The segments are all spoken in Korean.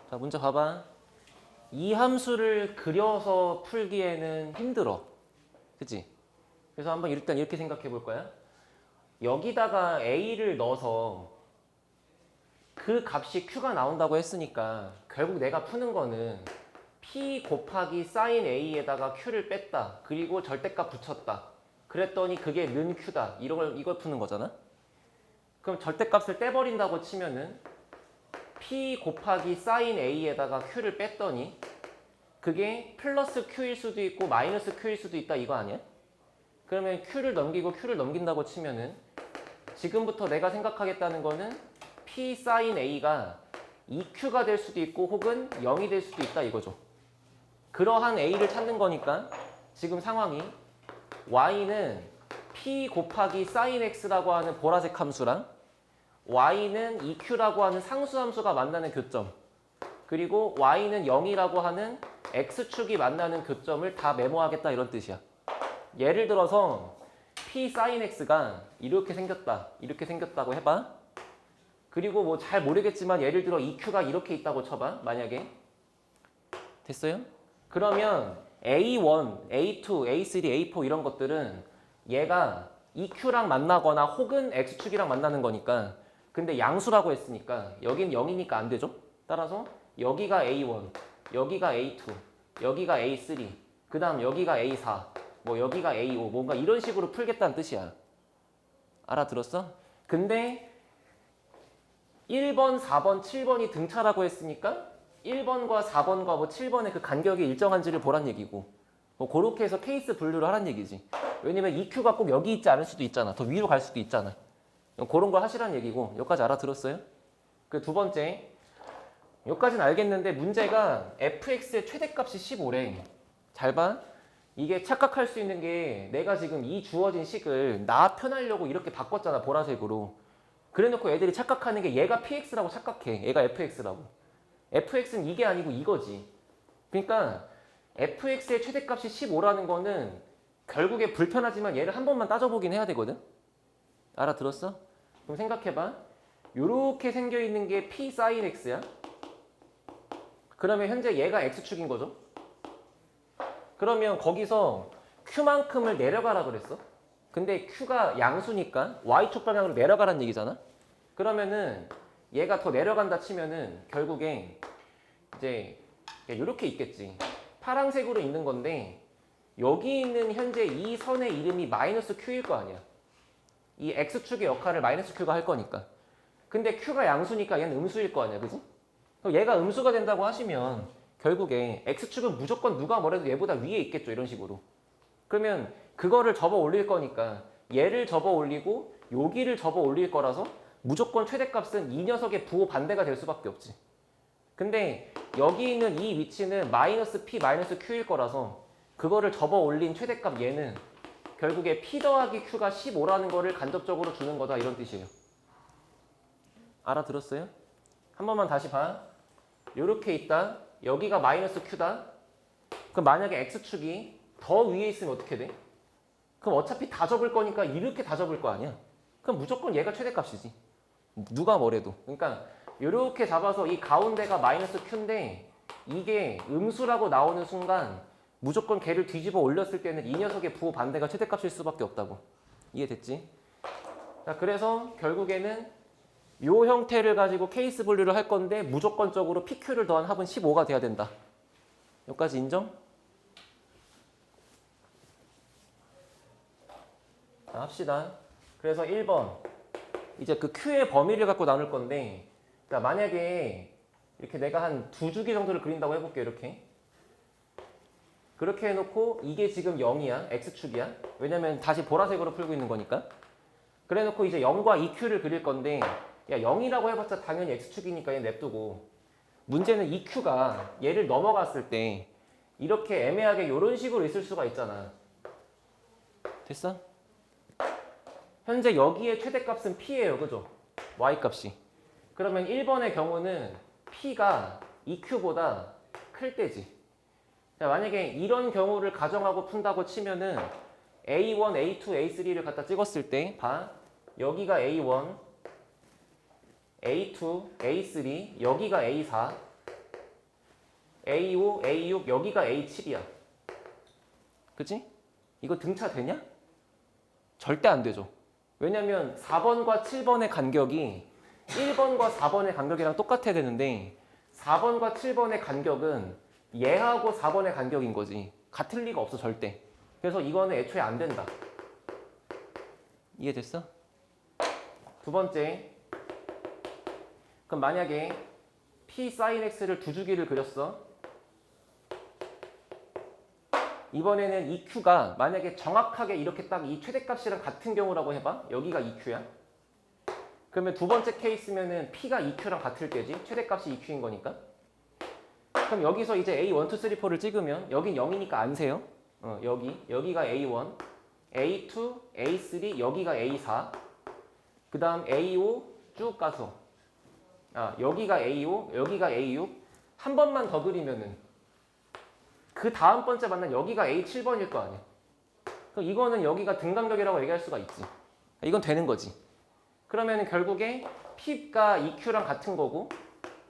자, 문제 봐봐. 이 함수를 그려서 풀기에는 힘들어. 그치? 그래서 한번 일단 이렇게 생각해 볼 거야. 여기다가 a를 넣어서 그 값이 q가 나온다고 했으니까 결국 내가 푸는 거는 p 곱하기 sin a에다가 q를 뺐다. 그리고 절대값 붙였다. 그랬더니 그게 는 q다. 이걸 푸는 거잖아. 그럼 절대값을 떼버린다고 치면은 p 곱하기 sin a에다가 q를 뺐더니 그게 플러스 q일 수도 있고 마이너스 q일 수도 있다 이거 아니야? 그러면 q를 넘기고 q를 넘긴다고 치면은 지금부터 내가 생각하겠다는 거는 p sin a가 2q가 될 수도 있고 혹은 0이 될 수도 있다 이거죠. 그러한 a를 찾는 거니까 지금 상황이 y는 p 곱하기 sin x라고 하는 보라색 함수랑 y는 2q라고 하는 상수 함수가 만나는 교점 그리고 y는 0이라고 하는 x축이 만나는 교점을 다 메모하겠다 이런 뜻이야. 예를 들어서 p sin x가 이렇게 생겼다 이렇게 생겼다고 해봐. 그리고 뭐 잘 모르겠지만 예를 들어 2q가 이렇게 있다고 쳐봐. 만약에 됐어요? 그러면 a1, a2, a3, a4 이런 것들은 얘가 2q랑 만나거나 혹은 x축이랑 만나는 거니까 근데 양수라고 했으니까 여긴 0이니까 안 되죠? 따라서 여기가 a1, 여기가 a2, 여기가 a3, 그 다음 여기가 a4, 뭐 여기가 a5 뭔가 이런 식으로 풀겠다는 뜻이야. 알아들었어? 근데 1번, 4번, 7번이 등차라고 했으니까 1번과 4번과 뭐 7번의 그 간격이 일정한지를 보란 얘기고 뭐 그렇게 해서 케이스 분류를 하란 얘기지. 왜냐면 EQ가 꼭 여기 있지 않을 수도 있잖아. 더 위로 갈 수도 있잖아. 그런 걸 하시란 얘기고 여기까지 알아들었어요? 그 두 번째 여기까지는 알겠는데 문제가 fx의 최대값이 15래. 잘 봐. 이게 착각할 수 있는 게 내가 지금 이 주어진 식을 나 편하려고 이렇게 바꿨잖아. 보라색으로. 그래놓고 애들이 착각하는 게 얘가 px라고 착각해. 얘가 fx라고. fx는 이게 아니고 이거지. 그러니까 fx의 최대값이 15라는 거는 결국에 불편하지만 얘를 한 번만 따져보긴 해야 되거든. 알아들었어? 그럼 생각해봐. 요렇게 생겨있는 게 p sin x야. 그러면 현재 얘가 x축인 거죠. 그러면 거기서 q만큼을 내려가라 그랬어. 근데 q가 양수니까 y축 방향으로 내려가란 얘기잖아. 그러면은 얘가 더 내려간다 치면은 결국에 이제 이렇게 있겠지. 파란색으로 있는 건데 여기 있는 현재 이 선의 이름이 마이너스 q일 거 아니야. 이 x축의 역할을 마이너스 q가 할 거니까. 근데 q가 양수니까 얘는 음수일 거 아니야. 그지? 그럼 얘가 음수가 된다고 하시면 결국에 x축은 무조건 누가 뭐래도 얘보다 위에 있겠죠. 이런 식으로. 그러면 그거를 접어 올릴 거니까 얘를 접어 올리고 여기를 접어 올릴 거라서 무조건 최대값은 이 녀석의 부호 반대가 될 수밖에 없지. 근데 여기 있는 이 위치는 마이너스 p 마이너스 q일 거라서 그거를 접어 올린 최대값 얘는 결국에 p 더하기 q가 15라는 거를 간접적으로 주는 거다 이런 뜻이에요. 알아들었어요? 한 번만 다시 봐. 요렇게 있다. 여기가 마이너스 q다. 그럼 만약에 x축이 더 위에 있으면 어떻게 돼? 그럼 어차피 다 접을 거니까 이렇게 다 접을 거 아니야. 그럼 무조건 얘가 최대값이지. 누가 뭐래도. 그러니까 이렇게 잡아서 이 가운데가 마이너스 q인데 이게 음수라고 나오는 순간 무조건 걔를 뒤집어 올렸을 때는 이 녀석의 부호 반대가 최대값일 수밖에 없다고. 이해됐지? 자, 그래서 결국에는 이 형태를 가지고 케이스 분류를 할 건데 무조건적으로 PQ를 더한 합은 15가 돼야 된다. 여기까지 인정? 자, 합시다. 그래서 1번 이제 그 Q의 범위를 갖고 나눌 건데 그러니까 만약에 이렇게 내가 한 두 주기 정도를 그린다고 해볼게요. 이렇게 그렇게 해놓고 이게 지금 0이야. X축이야. 왜냐면 다시 보라색으로 풀고 있는 거니까. 그래 놓고 이제 0과 2Q를 그릴 건데 야 0이라고 해봤자 당연히 X축이니까 얘 냅두고 문제는 2Q가 얘를 넘어갔을 때 이렇게 애매하게 이런 식으로 있을 수가 있잖아. 됐어? 현재 여기에 최대값은 P예요. 그죠? Y값이. 그러면 1번의 경우는 P가 2Q보다 클 때지. 자, 만약에 이런 경우를 가정하고 푼다고 치면은 A1, A2, A3를 갖다 찍었을 때 봐. 여기가 A1, A2, A3, 여기가 A4, A5, A6 여기가 A7이야. 그치? 이거 등차 되냐? 절대 안 되죠. 왜냐면 4번과 7번의 간격이 1번과 4번의 간격이랑 똑같아야 되는데 4번과 7번의 간격은 얘하고 4번의 간격인 거지. 같을 리가 없어 절대. 그래서 이거는 애초에 안 된다. 이해됐어? 두 번째. 그럼 만약에 P sin X를 두 주기를 그렸어. 이번에는 EQ가 만약에 정확하게 이렇게 딱 이 최대값이랑 같은 경우라고 해봐. 여기가 EQ야. 그러면 두 번째 케이스면은 P가 EQ랑 같을 때지. 최대값이 EQ인 거니까. 그럼 여기서 이제 A1, 2, 3, 4를 찍으면 여긴 0이니까 안 세요. 여기가 A1, A2, A3, 여기가 A4. 그 다음 A5 쭉 가서 여기가 A5, 여기가 A6. 한 번만 더 그리면은 그 다음 번째 만난 여기가 A7번일 거 아니야. 그럼 이거는 여기가 등간격이라고 얘기할 수가 있지. 이건 되는 거지. 그러면 결국에 P가 EQ랑 같은 거고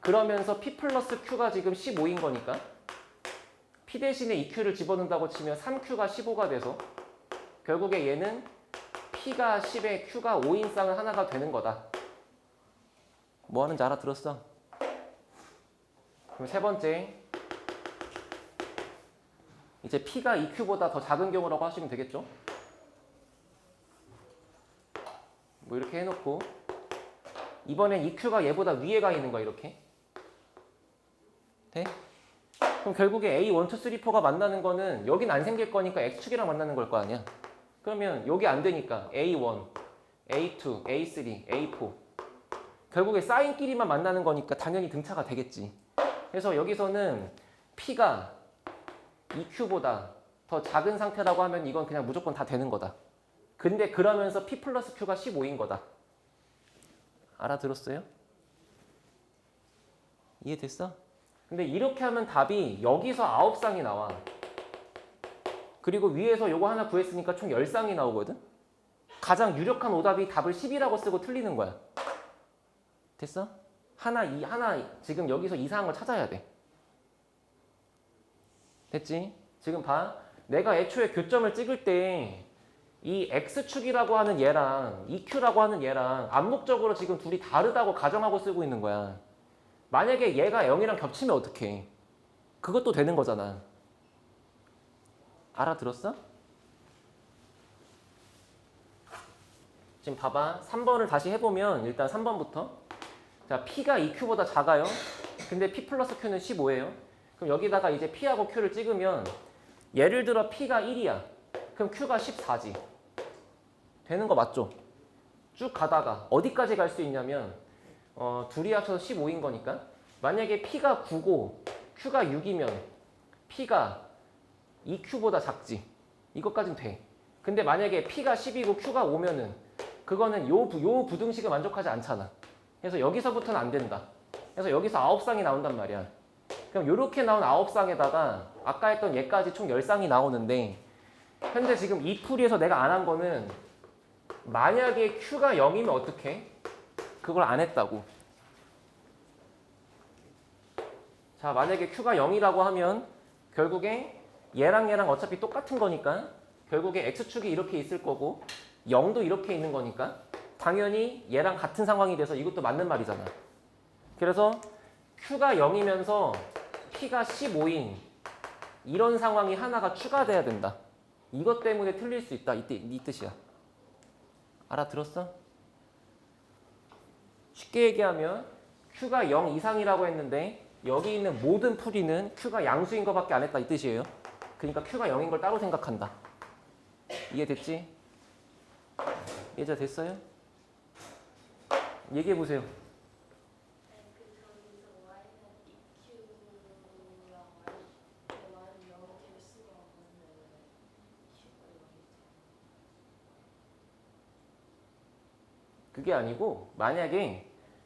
그러면서 P 플러스 Q가 지금 15인 거니까 P 대신에 EQ를 집어넣는다고 치면 3Q가 15가 돼서 결국에 얘는 P가 10에 Q가 5인 쌍은 하나가 되는 거다. 뭐 하는지 알아들었어? 그럼 세 번째. 이제 P가 EQ보다 더 작은 경우라고 하시면 되겠죠? 뭐 이렇게 해놓고 이번엔 EQ가 얘보다 위에 가 있는 거야 이렇게. 돼? 그럼 결국에 A1, 2, 3, 4가 만나는 거는 여긴 안 생길 거니까 X축이랑 만나는 걸 거 아니야. 그러면 여기 안 되니까 A1, A2, A3, A4 결국에 사인끼리만 만나는 거니까 당연히 등차가 되겠지. 그래서 여기서는 P가 EQ보다 더 작은 상태라고 하면 이건 그냥 무조건 다 되는 거다. 근데 그러면서 P 플러스 Q가 15인 거다. 알아들었어요? 이해됐어? 근데 이렇게 하면 답이 여기서 9쌍이 나와. 그리고 위에서 요거 하나 구했으니까 총 10쌍이 나오거든? 가장 유력한 오답이 답을 10이라고 쓰고 틀리는 거야. 됐어? 하나 지금 여기서 이상한 걸 찾아야 돼. 됐지? 지금 봐. 내가 애초에 교점을 찍을 때 이 X축이라고 하는 얘랑 EQ라고 하는 얘랑 암묵적으로 지금 둘이 다르다고 가정하고 쓰고 있는 거야. 만약에 얘가 0이랑 겹치면 어떡해? 그것도 되는 거잖아. 알아들었어? 지금 봐봐. 3번을 다시 해보면 일단 3번부터 자, P가 EQ보다 작아요. 근데 P 플러스 Q는 15예요. 그럼 여기다가 이제 P하고 Q를 찍으면 예를 들어 P가 1이야. 그럼 Q가 14지. 되는 거 맞죠? 쭉 가다가 어디까지 갈 수 있냐면 둘이 합쳐서 15인 거니까 만약에 P가 9고 Q가 6이면 P가 EQ보다 작지. 이것까진 돼. 근데 만약에 P가 10이고 Q가 5면은 그거는 요 부등식을 만족하지 않잖아. 그래서 여기서부터는 안 된다. 그래서 여기서 9쌍이 나온단 말이야. 그럼 요렇게 나온 9쌍에다가 아까 했던 얘까지 총 10쌍이 나오는데 현재 지금 이 풀이에서 내가 안 한 거는 만약에 Q가 0이면 어떡해? 그걸 안 했다고. 자, 만약에 Q가 0이라고 하면 결국에 얘랑 어차피 똑같은 거니까 결국에 X축이 이렇게 있을 거고 0도 이렇게 있는 거니까 당연히 얘랑 같은 상황이 돼서 이것도 맞는 말이잖아. 그래서 Q가 0이면서 P가 15인 이런 상황이 하나가 추가돼야 된다. 이것 때문에 틀릴 수 있다. 이 뜻이야. 알아들었어? 쉽게 얘기하면 Q가 0 이상이라고 했는데 여기 있는 모든 풀이는 Q가 양수인 것밖에 안 했다 이 뜻이에요. 그러니까 Q가 0인 걸 따로 생각한다. 이해됐지? 이해자 됐어요? 얘기해보세요. 그게 아니고 만약에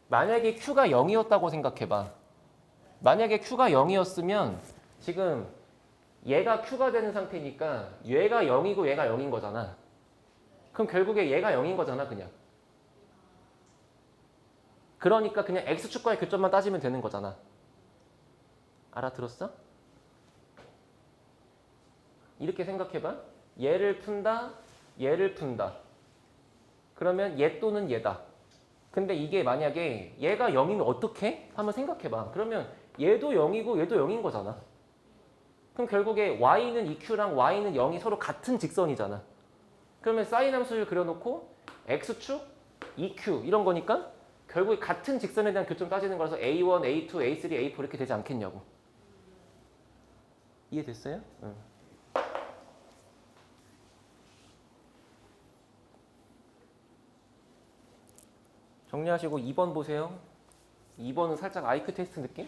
Q가 0이었다고 생각해봐. 만약에 Q가 0이었으면 지금 얘가 Q가 되는 상태니까 얘가 0이고 얘가 0인 거잖아. 그럼 결국에 얘가 0인 거잖아 그냥. 그러니까 그냥 X축과의 교점만 따지면 되는 거잖아. 알아들었어? 이렇게 생각해봐. 얘를 푼다, 얘를 푼다. 그러면 얘 또는 얘다. 근데 이게 만약에 얘가 0이면 어떻게? 한번 생각해봐. 그러면 얘도 0이고 얘도 0인 거잖아. 그럼 결국에 y는 2q랑 y는 0이 서로 같은 직선이잖아. 그러면 사인 함수를 그려놓고 x축 2q 이런 거니까 결국에 같은 직선에 대한 교점 따지는 거라서 a1, a2, a3, a4 이렇게 되지 않겠냐고. 이해됐어요? 응. 정리하시고 2번 보세요. 2번은 살짝 IQ 테스트 느낌?